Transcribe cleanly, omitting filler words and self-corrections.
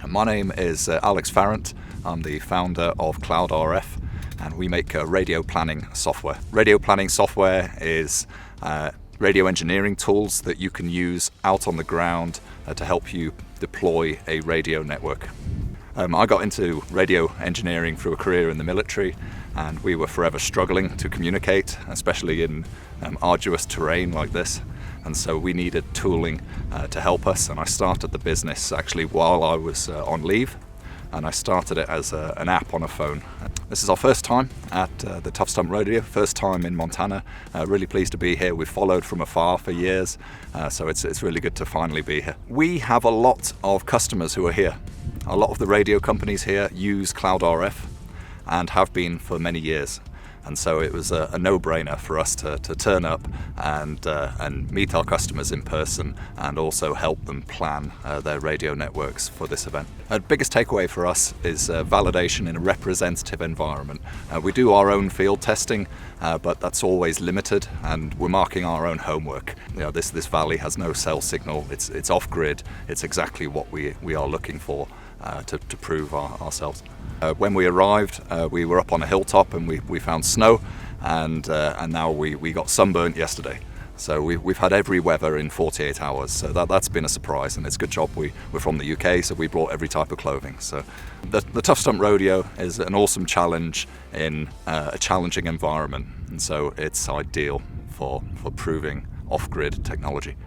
My name is Alex Farrant. I'm the founder of CloudRF, and we make radio planning software. Radio planning software is radio engineering tools that you can use out on the ground to help you deploy a radio network. I got into radio engineering through a career in the military, and we were forever struggling to communicate, especially in arduous terrain like this. And so we needed tooling to help us, and I started the business actually while I was on leave, and I started it as an app on a phone. This is our first time at the Tough Stump Rodeo, first time in Montana. Really pleased to be here. We've followed from afar for years, so it's really good to finally be here. We have a lot of customers who are here. A lot of the radio companies here use CloudRF and have been for many years. And so it was a no-brainer for us to turn up and meet our customers in person and also help them plan their radio networks for this event. The biggest takeaway for us is validation in a representative environment. We do our own field testing, but that's always limited, and we're marking our own homework. You know, this valley has no cell signal. It's off-grid. It's exactly what we are looking for to prove ourselves. When we arrived, we were up on a hilltop and we found snow, and now we got sunburnt yesterday. So we've had every weather in 48 hours, so that's been a surprise, and it's a good job we're from the UK, so we brought every type of clothing. So the Tough Stump Rodeo is an awesome challenge in a challenging environment, and so it's ideal for proving off-grid technology.